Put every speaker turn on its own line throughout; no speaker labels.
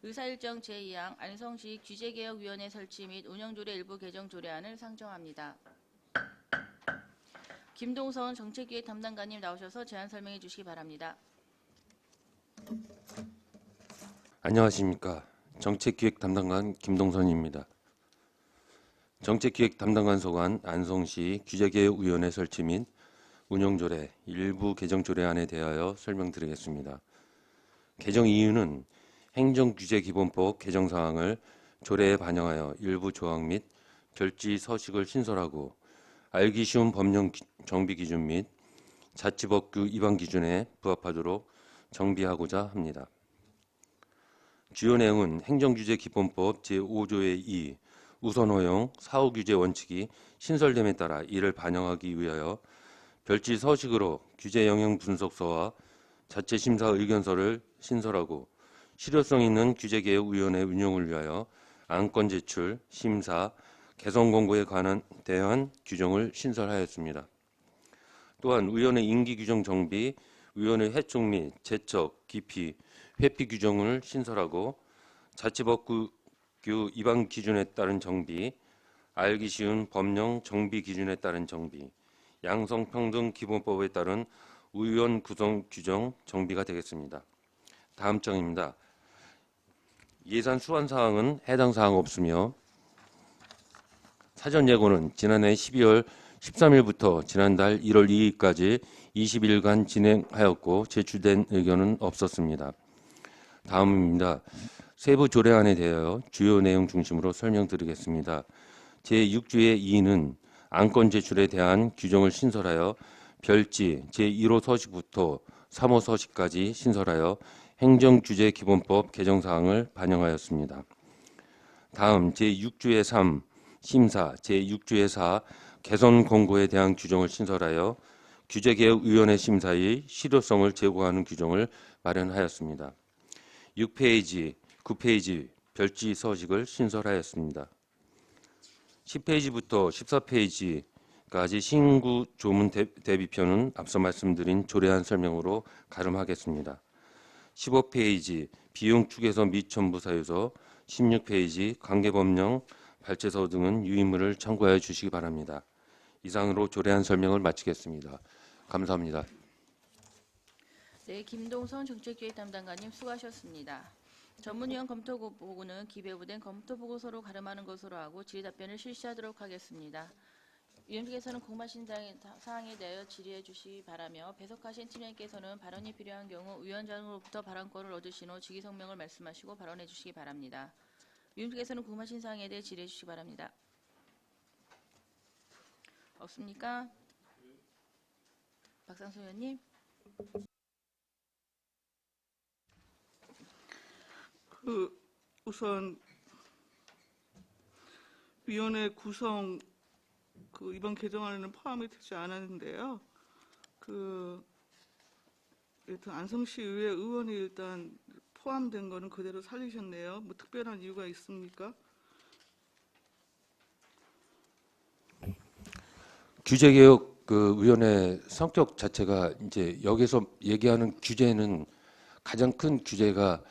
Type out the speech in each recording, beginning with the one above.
의사일정 제2항 안성시 규제개혁위원회 설치 및 운영조례 일부 개정 조례안을 상정합니다. 김동선 정책기획 담당관님 나오셔서 제안 설명해 주시기 바랍니다.
안녕하십니까. 정책기획 담당관 김동선입니다. 정책기획 담당관 소관 안성시 규제개혁위원회 설치 및 운영조례 일부 개정조례안에 대하여 설명드리겠습니다. 개정 이유는 행정규제기본법 개정사항을 조례에 반영하여 일부 조항 및 별지 서식을 신설하고 알기 쉬운 법령 정비 기준 및 자치법규 위반 기준에 부합하도록 정비하고자 합니다. 주요 내용은 행정규제기본법 제5조의 2 우선 허용 사후규제 원칙이 신설됨에 따라 이를 반영하기 위하여 별지 서식으로 규제 영향 분석서와 자체심사 의견서를 신설하고 실효성 있는 규제개혁위원회 운영을 위하여 안건 제출, 심사, 개선 권고에 대한 규정을 신설하였습니다. 또한 위원회 임기 규정 정비, 위원회 회총 및 제척, 기피, 회피 규정을 신설하고 자치법규 위반 기준에 따른 정비, 알기 쉬운 법령 정비 기준에 따른 정비, 양성평등 기본법에 따른 의원 구성 규정 정비가 되겠습니다. 다음 장입니다. 예산 수완 사항은 해당 사항 없으며 사전 예고는 지난해 12월 13일부터 지난달 1월 2일까지 20일간 진행하였고 제출된 의견은 없었습니다. 다음입니다. 세부 조례안에 대하여 주요 내용 중심으로 설명드리겠습니다. 제6조의 2는 안건 제출에 대한 규정을 신설하여 별지 제1호 서식부터 3호 서식까지 신설하여 행정규제기본법 개정사항을 반영하였습니다. 다음 제6조의 3 심사, 제6조의 4 개선 권고에 대한 규정을 신설하여 규제개혁위원회 심사의 실효성을 제고하는 규정을 마련하였습니다. 6페이지, 9페이지 별지 서식을 신설하였습니다. 10페이지부터 14페이지까지 신구 조문 대비편은 앞서 말씀드린 조례안 설명으로 가름하겠습니다. 15페이지 비용 축에서 및 첨부 사유서, 16페이지 관계법령, 발제서 등은 유의물을 참고하여 주시기 바랍니다. 이상으로 조례안 설명을 마치겠습니다. 감사합니다.
네, 김동선 정책기획 담당관님 수고하셨습니다. 전문위원 검토보고는 기배부된 검토보고서로 가름하는 것으로 하고 질의답변을 실시하도록 하겠습니다. 위원님께서는 궁금하신 사항에 대하여 질의해 주시기 바라며 배석하신 팀장님께서는 발언이 필요한 경우 위원장으로부터 발언권을 얻으신 후 직위성명을 말씀하시고 발언해 주시기 바랍니다. 위원님께서는 궁금하신 사항에 대해 질의해 주시기 바랍니다. 없습니까? 박상수 의원님.
우선 위원회 구성 이번 개정안에는 포함이 되지 않았는데요. 여튼 안성시 의회 의원이 일단 포함된 거는 그대로 살리셨네요. 뭐 특별한 이유가 있습니까?
규제개혁 위원회 성격 자체가 이제 여기서 얘기하는 규제는 가장 큰 규제가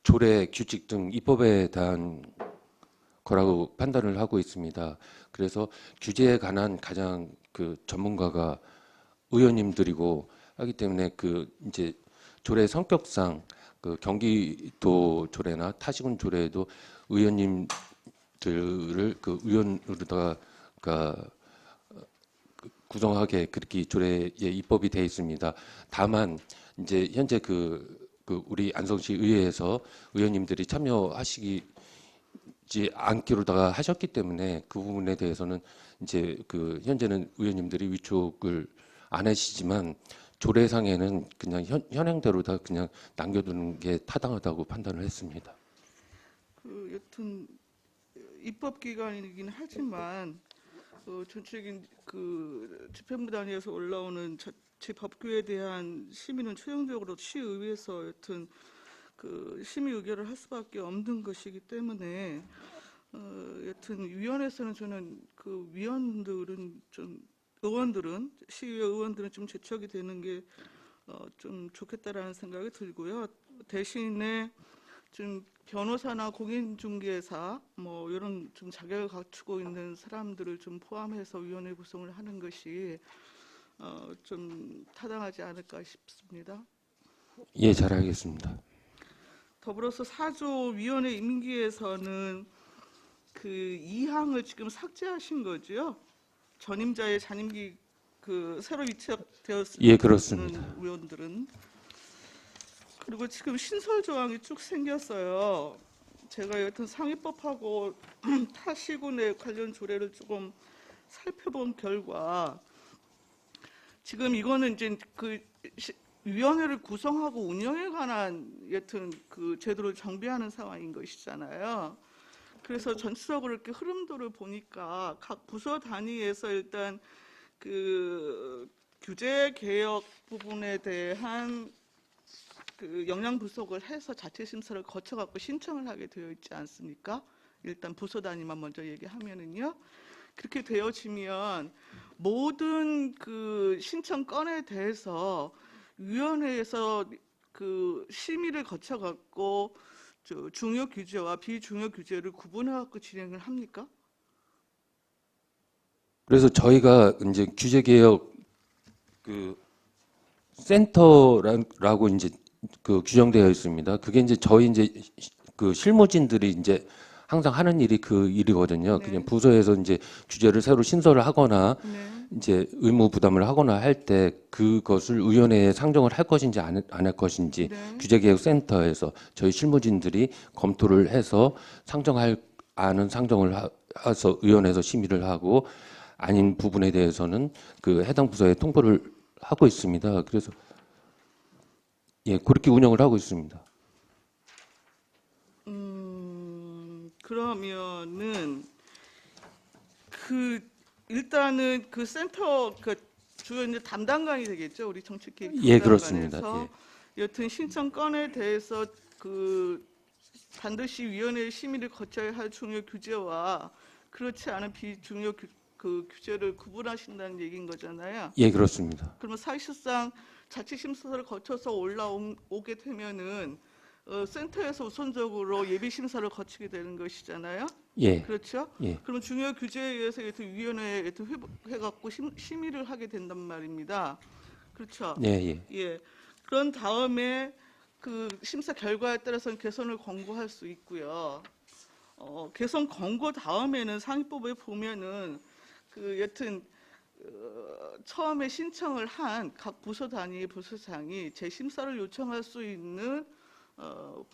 조례, 규칙 등 입법에 대한 거라고 판단을 하고 있습니다. 그래서 규제에 관한 가장 전문가가 의원님들이고 하기 때문에 이제 조례 성격상 경기도 조례나 타시군 조례에도 의원님들을 의원으로다가 구성하게 그렇게 조례에 입법이 되어 있습니다. 다만 이제 현재 우리 안성시 의회에서 의원님들이 참여하시지 않기로다가 하셨기 때문에 그 부분에 대해서는 이제 현재는 의원님들이 위촉을 안 하시지만 조례상에는 그냥 현행대로 다 그냥 남겨두는 게 타당하다고 판단을 했습니다.
여튼 입법 기관이긴 하지만 전체적인 집행부 단위에서 올라오는 자치법규에 대한 심의는 최종적으로 시의회에서 여튼 심의 의결을 할 수밖에 없는 것이기 때문에 여튼 위원회에서는 저는 시의회 의원들은 좀 제척이 되는 게 좀 좋겠다라는 생각이 들고요. 대신에 좀 변호사나 공인중개사 뭐 이런 좀 자격을 갖추고 있는 사람들을 좀 포함해서 위원회 구성을 하는 것이 좀 타당하지 않을까 싶습니다.
예, 잘 알겠습니다.
더불어서 4조 위원회 임기에서는 그 2항을 지금 삭제하신 거죠? 전임자의 잔임기 그 새로 위치되었을
예, 그렇습니다.
의원들은. 그리고 지금 신설 조항이 쭉 생겼어요. 제가 여튼 상위법하고 타 시군의 관련 조례를 조금 살펴본 결과 지금 이거는 이제 그 위원회를 구성하고 운영에 관한 여튼 그 제도를 정비하는 상황인 것이잖아요. 그래서 전체적으로 이렇게 흐름도를 보니까 각 부서 단위에서 일단 그 규제 개혁 부분에 대한 그 역량 분석을 해서 자체 심사를 거쳐 갖고 신청을 하게 되어 있지 않습니까? 일단 부서 단위만 먼저 얘기하면은요. 그렇게 되어지면 모든 그 신청 건에 대해서 위원회에서 그 심의를 거쳐 갖고 중요 규제와 비중요 규제를 구분해 갖고 진행을 합니까?
그래서 저희가 이제 규제 개혁 그 센터라고 이제 그 규정되어 있습니다. 그게 이제 저희 이제 그 실무진들이 이제 항상 하는 일이 그 일이거든요.
네.
그냥 부서에서 이제 규제를 새로 신설을 하거나
네.
이제 의무 부담을 하거나 할 때 그것을 의원회에 상정을 할 것인지 안 할 것인지
네.
규제개혁센터에서 저희 실무진들이 검토를 해서 상정할 안은 상정을 해서 의원회에서 심의를 하고 아닌 부분에 대해서는 그 해당 부서에 통보를 하고 있습니다. 그래서 예, 그렇게 운영을 하고 있습니다.
그러면은 그 일단은 그 센터 그 주요 이제 담당관이 되겠죠, 우리 정책기획
예,
담당관에서.
그렇습니다.
여튼 신청 건에 대해서 그 반드시 위원회의 심의를 거쳐야 할 중요 규제와 그렇지 않은 비중요 그 규제를 구분하신다는 얘기인 거잖아요.
예, 그렇습니다.
그러면 사실상 자체 심사를 거쳐서 올라오게 되면은 센터에서 우선적으로 예비 심사를 거치게 되는 것이잖아요.
예,
그렇죠?
예,
그러면 중요 규제에 의해서 위원회에 해갖고 심의를 하게 된단 말입니다. 그렇죠?
예, 예.
예. 그런 다음에 그 심사 결과에 따라서는 개선을 권고할 수 있고요. 개선 권고 다음에는 상위법에 보면은 그 여튼 처음에 신청을 한 각 부서 단위의 부서장이 재심사를 요청할 수 있는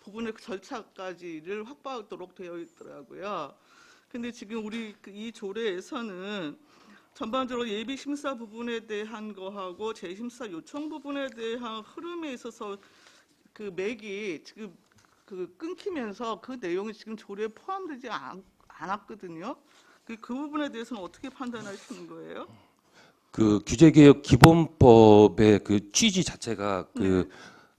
부분의 절차까지를 확보하도록 되어 있더라고요. 근데 지금 우리 이 조례에서는 전반적으로 예비 심사 부분에 대한 거하고 재심사 요청 부분에 대한 흐름에 있어서 그 맥이 지금 그 끊기면서 그 내용이 지금 조례에 포함되지 않았거든요. 그 부분에 대해서는 어떻게 판단하시는 거예요?
그 규제개혁 기본법의 그 취지 자체가 그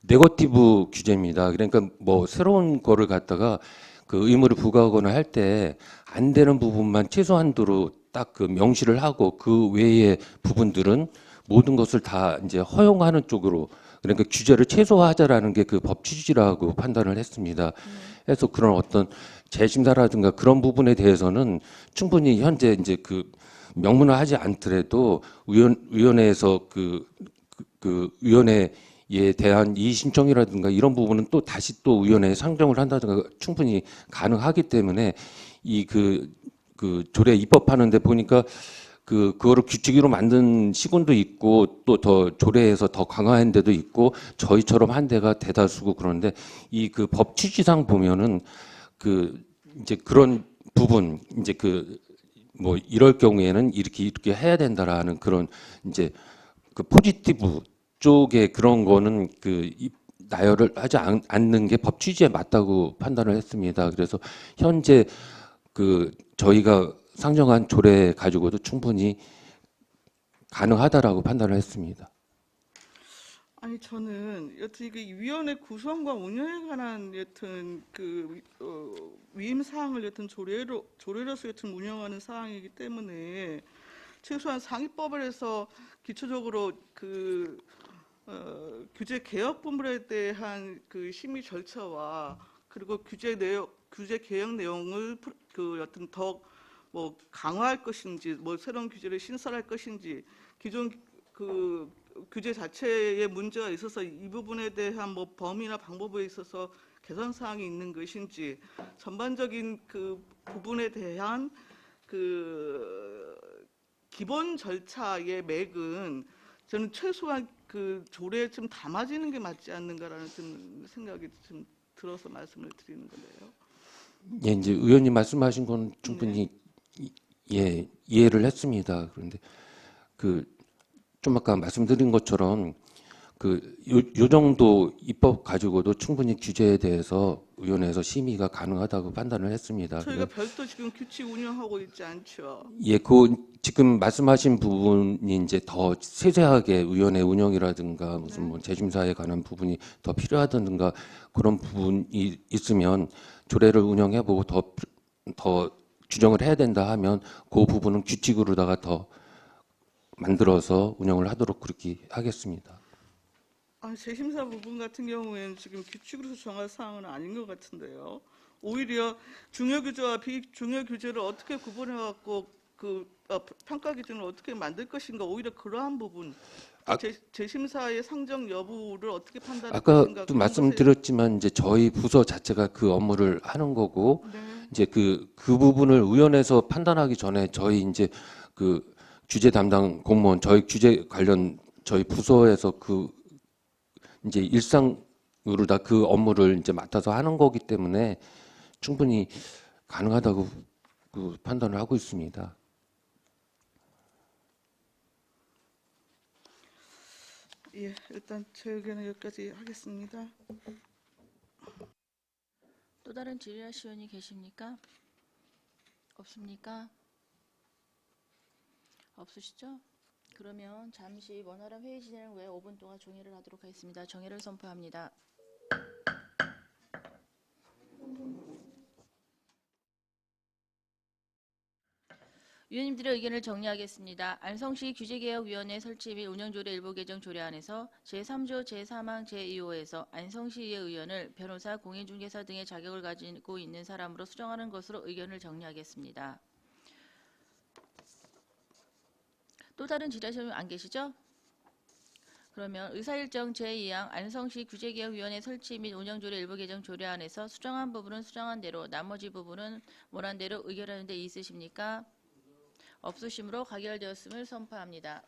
네거티브 규제입니다. 그러니까 뭐 새로운 거를 갖다가 그 의무를 부과하거나 할 때 안 되는 부분만 최소한도로 딱 그 명시를 하고 그 외의 부분들은 모든 것을 다 이제 허용하는 쪽으로 그러니까 규제를 최소화하자라는 게 그 법 취지라고 판단을 했습니다. 그래서 그런 어떤 재심사라든가 그런 부분에 대해서는 충분히 현재 이제 그 명문화하지 않더라도 위원회에서 그 위원회에 대한 이의 신청이라든가 이런 부분은 또 다시 또 위원회에 상정을 한다든가 충분히 가능하기 때문에 이 그 조례 입법하는데 보니까 그거를 규칙으로 만든 시군도 있고 또 더 조례에서 더 강화한 데도 있고 저희처럼 한 데가 대다수고 그런데 이 그 법 취지상 보면은 그 이제 그런 부분 이제 그 뭐 이럴 경우에는 이렇게 해야 된다라는 그런 이제 그 포지티브 쪽에 그런 거는 그 나열을 하지 않는 게 법 취지에 맞다고 판단을 했습니다. 그래서 현재 그 저희가 상정한 조례 가지고도 충분히 가능하다라고 판단을 했습니다.
아니 저는 여튼 이게 위원회 구성과 운영에 관한 여튼 그 위임 사항을 여튼 조례로서 여튼 운영하는 사항이기 때문에 최소한 상위법을 해서 기초적으로 그 규제 개혁 부분에 대한 그 심의 절차와 그리고 규제 개혁 내용을 그 어떤 더 뭐 강화할 것인지, 뭐 새로운 규제를 신설할 것인지, 기존 그 규제 자체에 문제가 있어서 이 부분에 대한 뭐 범위나 방법에 있어서 개선 사항이 있는 것인지, 전반적인 그 부분에 대한 그 기본 절차의 맥은 저는 최소한 그 조례에 좀 담아지는 게 맞지 않는가라는 좀 생각이 좀 들어서 말씀을 드리는 건데요.
예, 이제 의원님 말씀하신 건 충분히 예, 이해를 했습니다. 그런데 그 좀 아까 말씀드린 것처럼 요 정도 입법 가지고도 충분히 규제에 대해서 의원회에서 심의가 가능하다고 판단을 했습니다.
저희가 별도 지금 규칙 운영하고 있지 않죠.
예, 지금 말씀하신 부분이 이제 더 세세하게 의원회 운영이라든가 무슨 뭐 재심사에 관한 부분이 더 필요하다든가 그런 부분이 있으면 조례를 운영해보고 더 규정을 해야 된다 하면 그 부분은 규칙으로다가 더 만들어서 운영을 하도록 그렇게 하겠습니다.
재심사 부분 같은 경우에는 지금 규칙으로 정할 사항은 아닌 것 같은데요. 오히려 중요 규제와 비중요 규제를 어떻게 구분해 갖고 평가 기준을 어떻게 만들 것인가, 오히려 그러한 부분, 재심사의 상정 여부를 어떻게 판단할 것인가.
아까도 말씀드렸지만 이제 저희 부서 자체가 그 업무를 하는 거고 이제 그 부분을 의원에서 판단하기 전에 저희 이제 그 규제 담당 공무원 저희 규제 관련 저희 부서에서 이제 일상으로 다 그 업무를 이제 맡아서 하는 거기 때문에 충분히 가능하다고 그 판단을 하고 있습니다.
예, 일단 제 의견은 여기까지 하겠습니다.
또 다른 질의하실 의원이 계십니까? 없습니까? 없으시죠? 그러면 잠시 원활한 회의 진행을 위해 5분 동안 종회를 하도록 하겠습니다. 정회를 선포합니다. 위원님들의 의견을 정리하겠습니다. 안성시 규제개혁위원회 설치 및 운영조례 일부 개정 조례안에서 제3조 제3항 제2호에서 안성시의 의원을 변호사, 공인중개사 등의 자격을 가지고 있는 사람으로 수정하는 것으로 의견을 정리하겠습니다. 또 다른 질의하시는 분 안 계시죠? 그러면 의사일정 제2항 안성시 규제개혁위원회 설치 및 운영조례 일부 개정 조례안에서 수정한 부분은 수정한 대로, 나머지 부분은 원한 대로 의결하는 데 있으십니까? 없으심으로 가결되었음을 선포합니다.